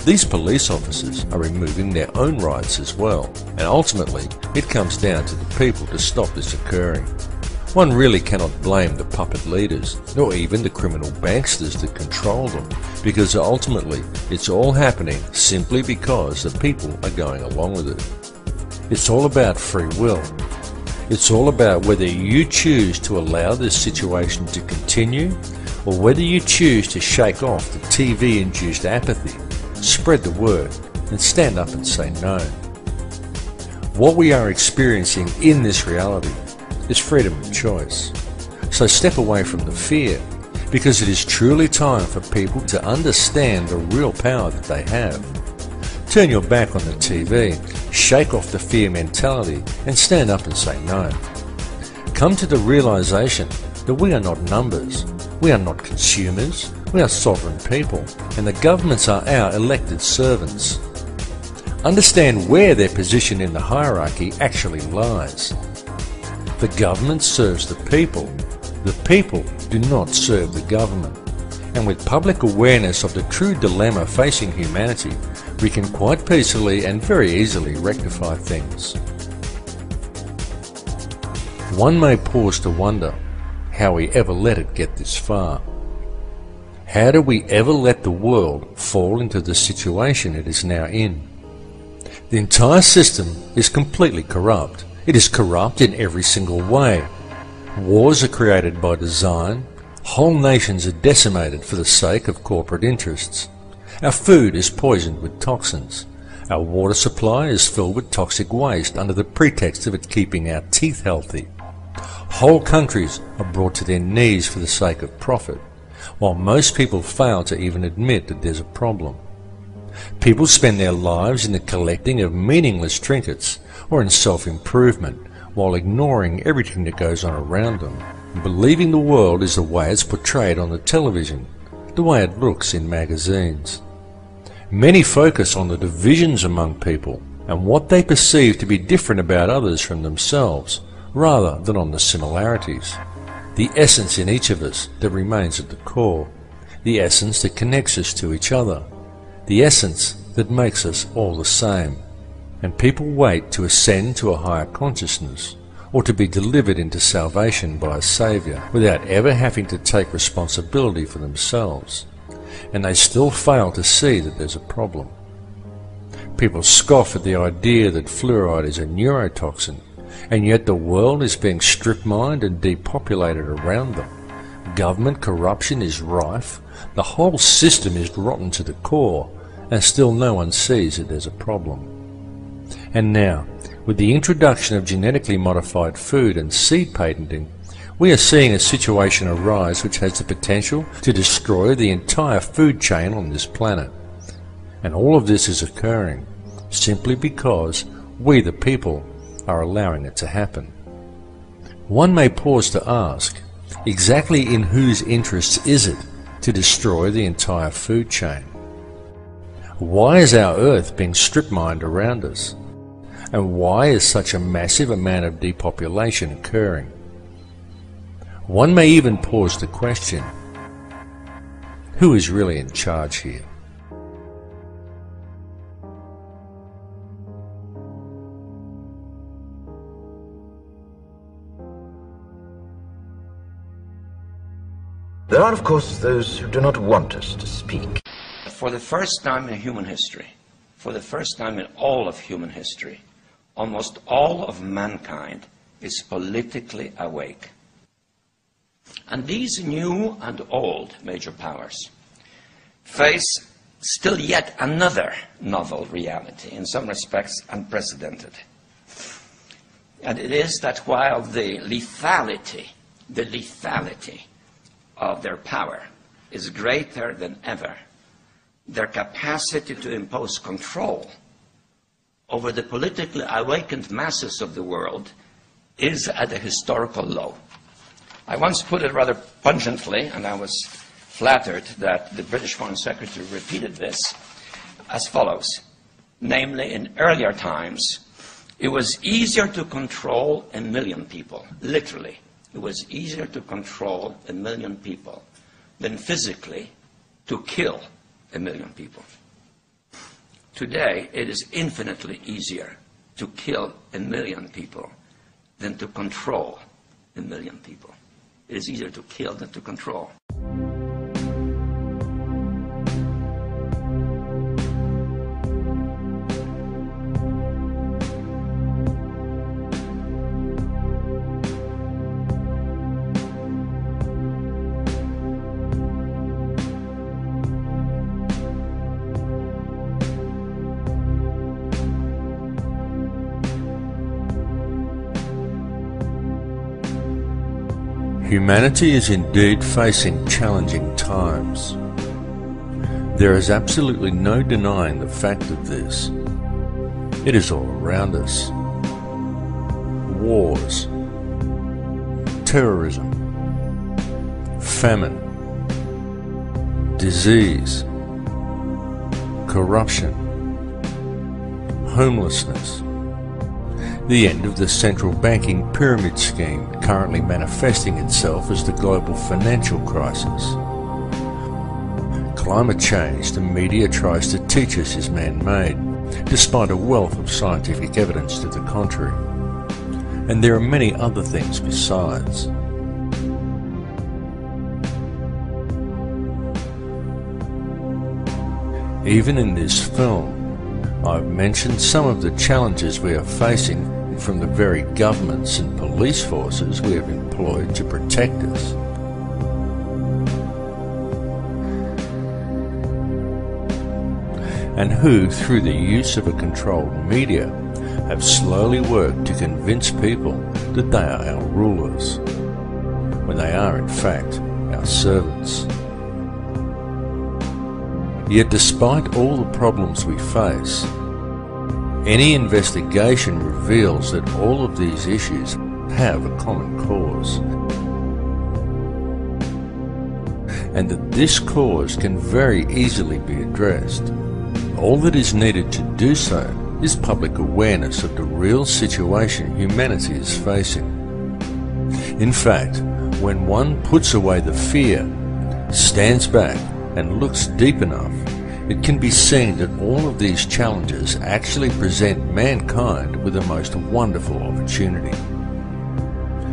These police officers are removing their own rights as well, and ultimately it comes down to the people to stop this occurring. One really cannot blame the puppet leaders, nor even the criminal banksters that control them, because ultimately it's all happening simply because the people are going along with it. It's all about free will. It's all about whether you choose to allow this situation to continue, or whether you choose to shake off the TV-induced apathy, spread the word, and stand up and say no. What we are experiencing in this reality is freedom of choice. So step away from the fear, because it is truly time for people to understand the real power that they have. Turn your back on the TV, shake off the fear mentality, and stand up and say no. Come to the realization that we are not numbers, we are not consumers, we are sovereign people, and the governments are our elected servants. Understand where their position in the hierarchy actually lies. The government serves the people do not serve the government. And with public awareness of the true dilemma facing humanity, we can quite peacefully and very easily rectify things. One may pause to wonder how we ever let it get this far. How do we ever let the world fall into the situation it is now in? The entire system is completely corrupt. It is corrupt in every single way. Wars are created by design. Whole nations are decimated for the sake of corporate interests. Our food is poisoned with toxins. Our water supply is filled with toxic waste under the pretext of it keeping our teeth healthy. Whole countries are brought to their knees for the sake of profit, while most people fail to even admit that there's a problem. People spend their lives in the collecting of meaningless trinkets or in self-improvement, while ignoring everything that goes on around them, and believing the world is the way it's portrayed on the television, the way it looks in magazines. Many focus on the divisions among people and what they perceive to be different about others from themselves, rather than on the similarities. The essence in each of us that remains at the core, the essence that connects us to each other, the essence that makes us all the same. And people wait to ascend to a higher consciousness, or to be delivered into salvation by a Saviour, without ever having to take responsibility for themselves. And they still fail to see that there's a problem. People scoff at the idea that fluoride is a neurotoxin, and yet the world is being strip-mined and depopulated around them. Government corruption is rife, the whole system is rotten to the core, and still no one sees that there's a problem. And now, with the introduction of genetically modified food and seed patenting, we are seeing a situation arise which has the potential to destroy the entire food chain on this planet. And all of this is occurring simply because we the people are allowing it to happen. One may pause to ask, exactly in whose interests is it to destroy the entire food chain? Why is our Earth being strip-mined around us? And why is such a massive amount of depopulation occurring? One may even pause to question, who is really in charge here? There are, of course, those who do not want us to speak. For the first time in human history, for the first time in all of human history, almost all of mankind is politically awake. And these new and old major powers face still yet another novel reality, in some respects unprecedented. And it is that while the lethality of their power is greater than ever, their capacity to impose control over the politically awakened masses of the world is at a historical low. I once put it rather pungently, and I was flattered that the British Foreign Secretary repeated this, as follows. Namely, in earlier times, it was easier to control 1 million people, literally. It was easier to control 1 million people than physically to kill 1 million people. Today, it is infinitely easier to kill 1 million people than to control 1 million people. It is easier to kill than to control. Humanity is indeed facing challenging times. There is absolutely no denying the fact of this. It is all around us. Wars, terrorism, famine, disease, corruption, homelessness, the end of the central banking pyramid scheme currently manifesting itself as the global financial crisis. Climate change the media tries to teach us is man-made, despite a wealth of scientific evidence to the contrary. And there are many other things besides. Even in this film, I've mentioned some of the challenges we are facing from the very governments and police forces we have employed to protect us. And who, through the use of a controlled media, have slowly worked to convince people that they are our rulers, when they are in fact our servants. Yet despite all the problems we face, any investigation reveals that all of these issues have a common cause, and that this cause can very easily be addressed. All that is needed to do so is public awareness of the real situation humanity is facing. In fact, when one puts away the fear, stands back and looks deep enough, it can be seen that all of these challenges actually present mankind with the most wonderful opportunity.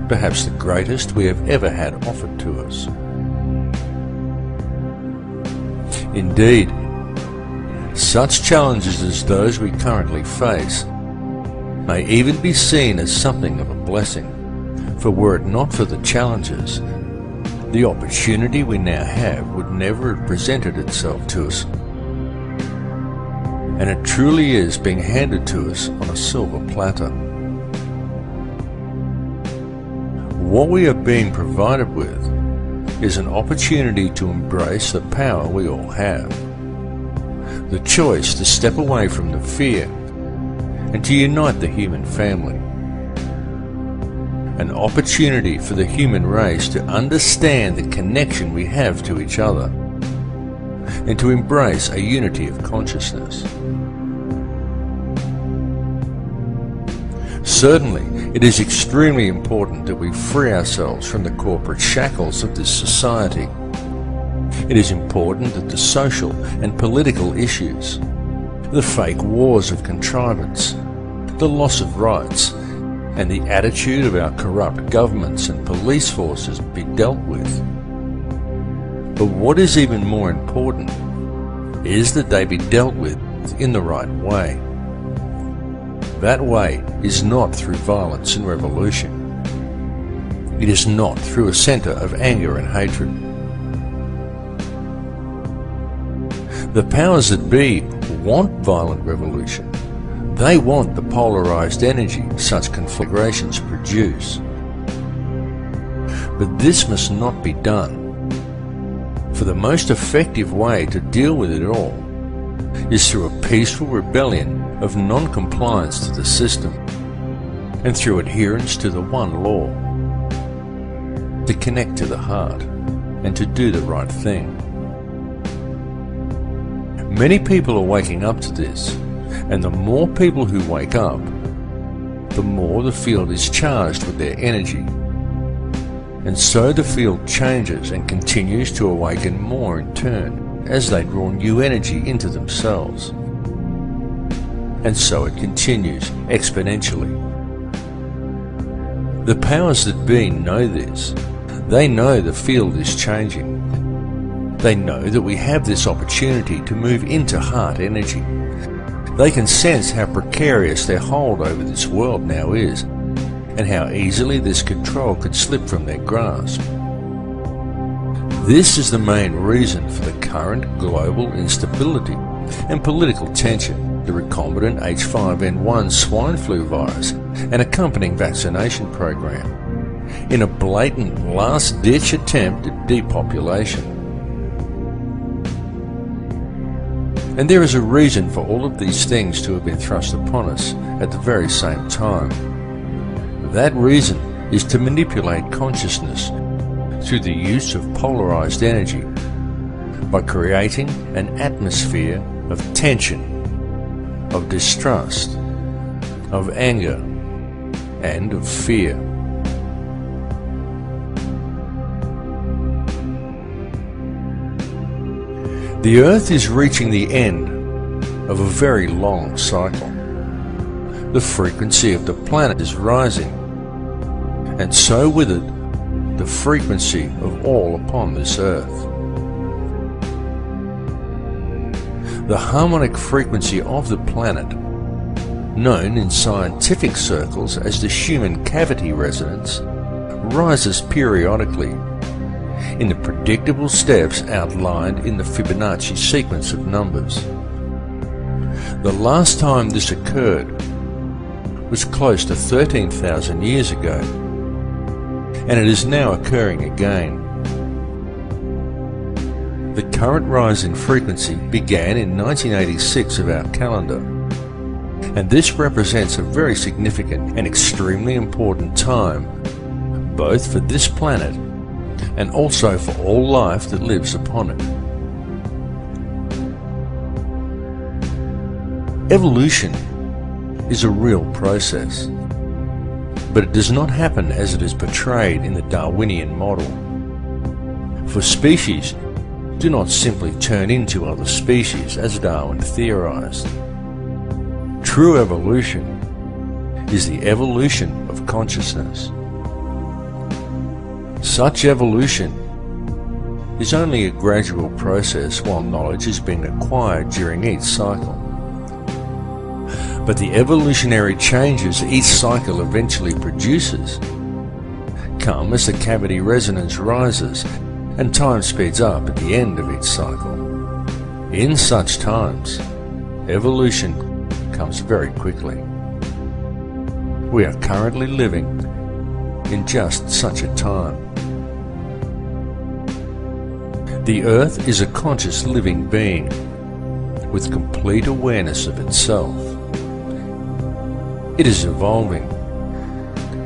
Perhaps the greatest we have ever had offered to us. Indeed, such challenges as those we currently face may even be seen as something of a blessing, for were it not for the challenges, the opportunity we now have would never have presented itself to us. And it truly is being handed to us on a silver platter. What we are being provided with is an opportunity to embrace the power we all have, the choice to step away from the fear and to unite the human family, an opportunity for the human race to understand the connection we have to each other and to embrace a unity of consciousness. Certainly, it is extremely important that we free ourselves from the corporate shackles of this society. It is important that the social and political issues, the fake wars of contrivance, the loss of rights, and the attitude of our corrupt governments and police forces be dealt with. But what is even more important is that they be dealt with earth in the right way. That way is not through violence and revolution. It is not through a centre of anger and hatred. The powers that be want violent revolution. They want the polarised energy such conflagrations produce. But this must not be done. For the most effective way to deal with it all is through a peaceful rebellion of non-compliance to the system and through adherence to the one law, to connect to the heart and to do the right thing. Many people are waking up to this, and the more people who wake up, the more the field is charged with their energy. And so the field changes and continues to awaken more in turn as they draw new energy into themselves. And so it continues exponentially. The powers that be know this. They know the field is changing. They know that we have this opportunity to move into heart energy. They can sense how precarious their hold over this world now is, and how easily this control could slip from their grasp. This is the main reason for the current global instability and political tension, the recombinant H5N1 swine flu virus and accompanying vaccination program, in a blatant last-ditch attempt at depopulation. And there is a reason for all of these things to have been thrust upon us at the very same time. That reason is to manipulate consciousness through the use of polarized energy by creating an atmosphere of tension, of distrust, of anger, and of fear. The Earth is reaching the end of a very long cycle. The frequency of the planet is rising, and so with it, the frequency of all upon this Earth. The harmonic frequency of the planet, known in scientific circles as the Schumann cavity resonance, rises periodically in the predictable steps outlined in the Fibonacci sequence of numbers. The last time this occurred was close to 13,000 years ago, and it is now occurring again. The current rise in frequency began in 1986 of our calendar, and this represents a very significant and extremely important time, both for this planet and also for all life that lives upon it. Evolution is a real process, but it does not happen as it is portrayed in the Darwinian model. For species do not simply turn into other species as Darwin theorized. True evolution is the evolution of consciousness. Such evolution is only a gradual process while knowledge is being acquired during each cycle. But the evolutionary changes each cycle eventually produces come as the cavity resonance rises and time speeds up at the end of each cycle. In such times, evolution comes very quickly. We are currently living in just such a time. The Earth is a conscious living being with complete awareness of itself. It is evolving,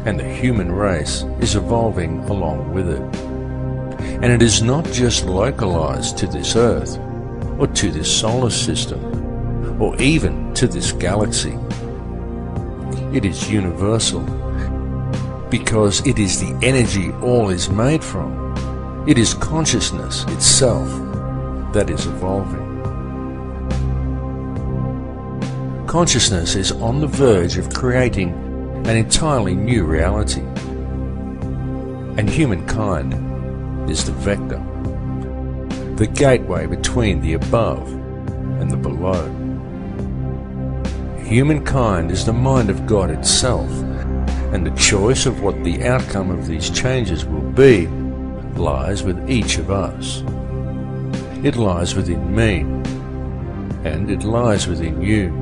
and the human race is evolving along with it. And it is not just localized to this Earth, or to this solar system, or even to this galaxy. It is universal, because it is the energy all is made from. It is consciousness itself that is evolving. Consciousness is on the verge of creating an entirely new reality, and humankind is the vector, the gateway between the above and the below. Humankind is the mind of God itself, and the choice of what the outcome of these changes will be lies with each of us. It lies within me, and it lies within you.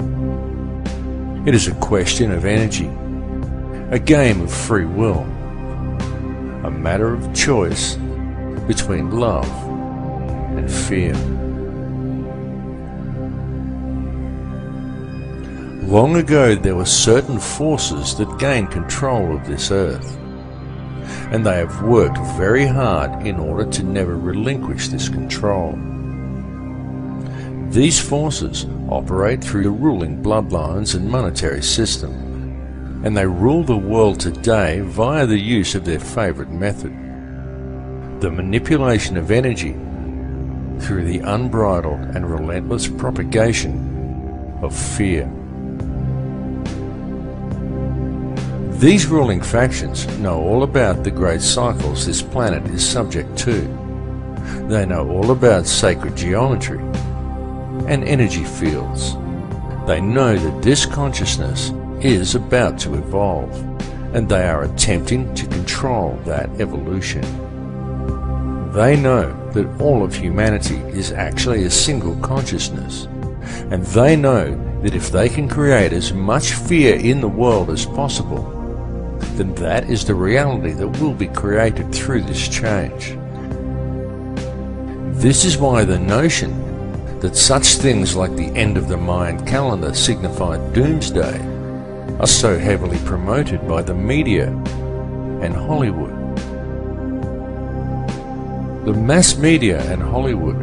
It is a question of energy, a game of free will, a matter of choice between love and fear. Long ago there were certain forces that gained control of this earth, and they have worked very hard in order to never relinquish this control. These forces operate through the ruling bloodlines and monetary system, and they rule the world today via the use of their favorite method, the manipulation of energy through the unbridled and relentless propagation of fear. These ruling factions know all about the great cycles this planet is subject to. They know all about sacred geometry and energy fields. They know that this consciousness is about to evolve, and they are attempting to control that evolution. They know that all of humanity is actually a single consciousness, and they know that if they can create as much fear in the world as possible, then that is the reality that will be created through this change. This is why the notion that such things like the end of the Mayan calendar signify doomsday are so heavily promoted by the media and Hollywood. The mass media and Hollywood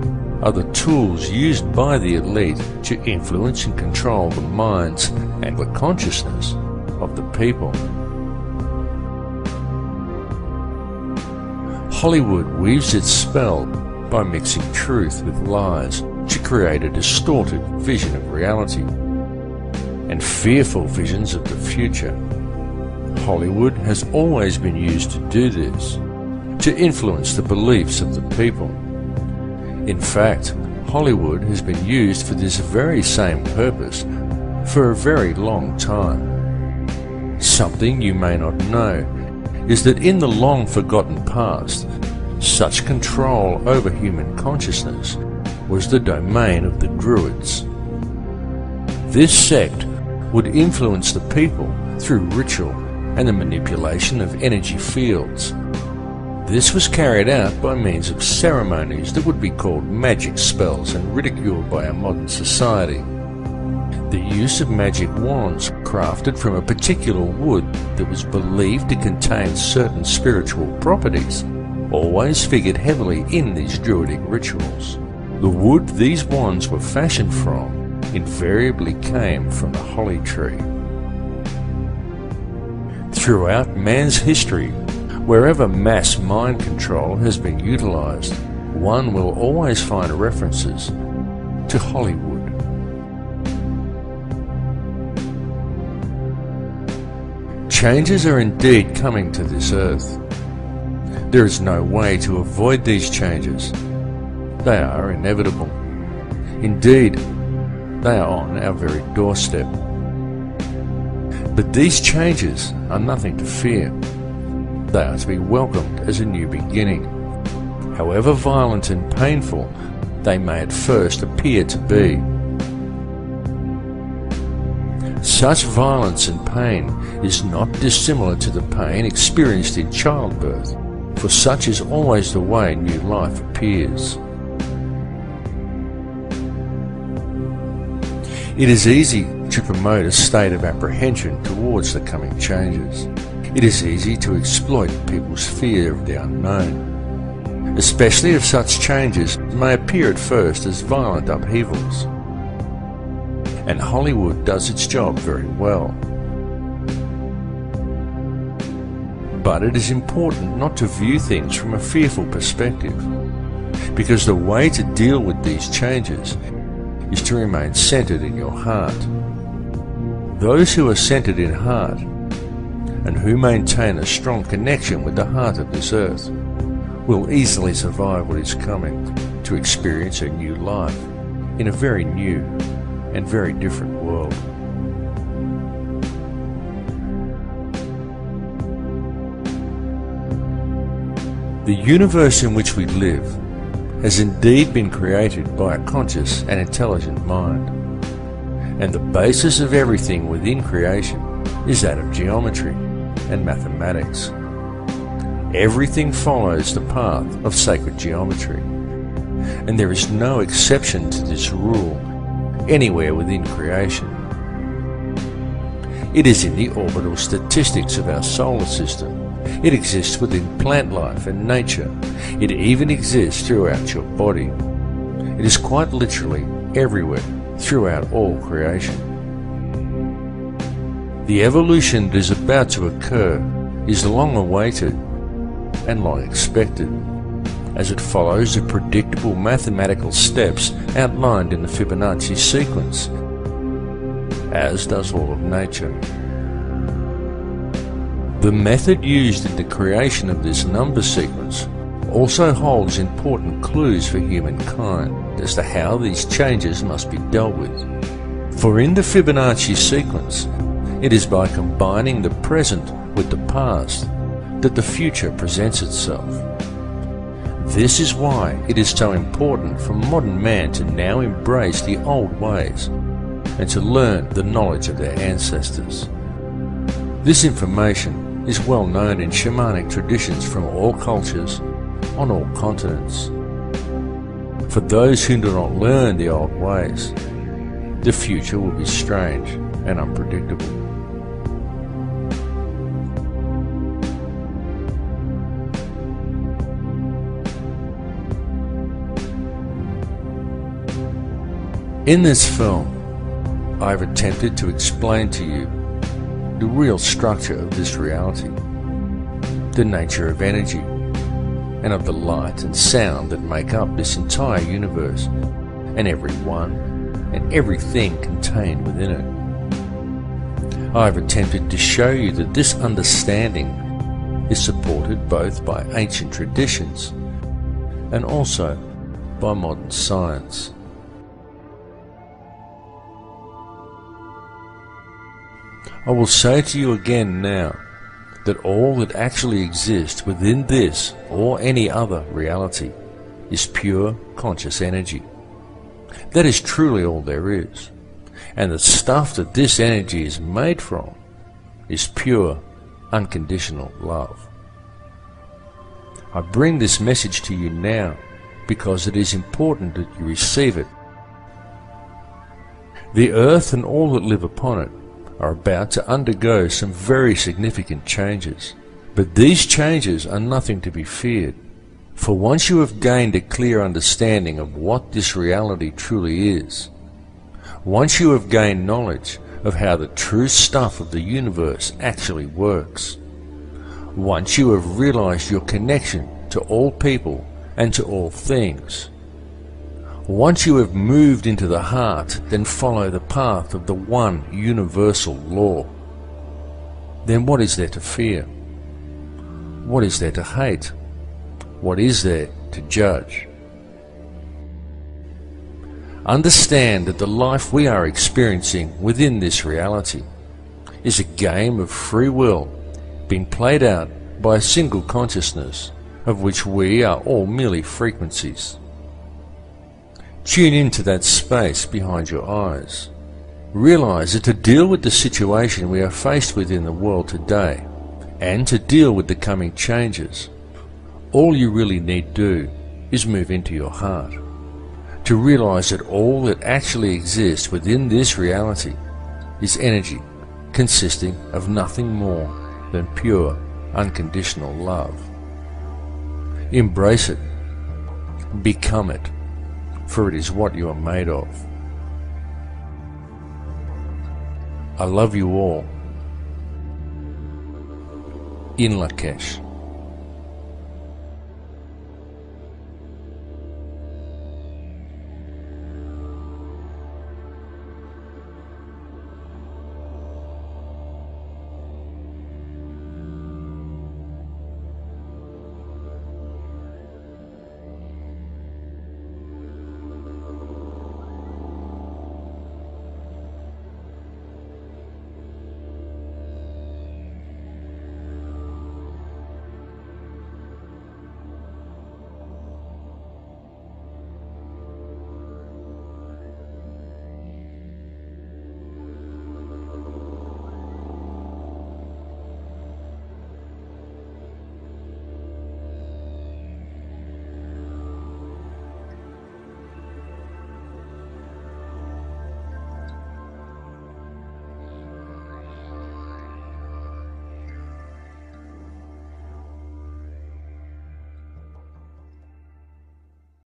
are the tools used by the elite to influence and control the minds and the consciousness of the people. Hollywood weaves its spell by mixing truth with lies to create a distorted vision of reality and fearful visions of the future. Hollywood has always been used to do this, to influence the beliefs of the people. In fact, Hollywood has been used for this very same purpose for a very long time. Something you may not know is that in the long forgotten past, such control over human consciousness was the domain of the Druids. This sect would influence the people through ritual and the manipulation of energy fields. This was carried out by means of ceremonies that would be called magic spells and ridiculed by our modern society. The use of magic wands crafted from a particular wood that was believed to contain certain spiritual properties always figured heavily in these druidic rituals. The wood these wands were fashioned from invariably came from the holly tree. Throughout man's history, wherever mass mind control has been utilized, one will always find references to Hollywood. Changes are indeed coming to this earth. There is no way to avoid these changes. They are inevitable. Indeed, they are on our very doorstep. But these changes are nothing to fear. They are to be welcomed as a new beginning. However violent and painful they may at first appear to be. Such violence and pain is not dissimilar to the pain experienced in childbirth, for such is always the way new life appears. It is easy to promote a state of apprehension towards the coming changes. It is easy to exploit people's fear of the unknown, especially if such changes may appear at first as violent upheavals. And Hollywood does its job very well. But it is important not to view things from a fearful perspective, because the way to deal with these changes is to remain centered in your heart. Those who are centered in heart and who maintain a strong connection with the heart of this earth will easily survive what is coming, to experience a new life in a very new and very different world. The universe in which we live has indeed been created by a conscious and intelligent mind, and the basis of everything within creation is that of geometry and mathematics. Everything follows the path of sacred geometry, and there is no exception to this rule anywhere within creation. It is in the orbital statistics of our solar system. It exists within plant life and nature. It even exists throughout your body. It is quite literally everywhere throughout all creation. The evolution that is about to occur is long awaited and long expected, as it follows the predictable mathematical steps outlined in the Fibonacci sequence, as does all of nature. The method used in the creation of this number sequence also holds important clues for humankind as to how these changes must be dealt with. For in the Fibonacci sequence, it is by combining the present with the past that the future presents itself. This is why it is so important for modern man to now embrace the old ways and to learn the knowledge of their ancestors. This information is well known in shamanic traditions from all cultures on all continents. For those who do not learn the old ways, the future will be strange and unpredictable. In this film, I have attempted to explain to you the real structure of this reality, the nature of energy, and of the light and sound that make up this entire universe, and everyone and everything contained within it. I have attempted to show you that this understanding is supported both by ancient traditions and also by modern science. I will say to you again now that all that actually exists within this or any other reality is pure conscious energy. That is truly all there is, and the stuff that this energy is made from is pure, unconditional love. I bring this message to you now because it is important that you receive it. The earth and all that live upon it are about to undergo some very significant changes. But these changes are nothing to be feared, for once you have gained a clear understanding of what this reality truly is, once you have gained knowledge of how the true stuff of the universe actually works, once you have realized your connection to all people and to all things, once you have moved into the heart, then follow the path of the one universal law. Then what is there to fear? What is there to hate? What is there to judge? Understand that the life we are experiencing within this reality is a game of free will being played out by a single consciousness, of which we are all merely frequencies. Tune into that space behind your eyes. Realize that to deal with the situation we are faced with in the world today, and to deal with the coming changes, all you really need do is move into your heart. To realize that all that actually exists within this reality is energy consisting of nothing more than pure, unconditional love. Embrace it. Become it. For it is what you are made of. I love you all. In Lakesh.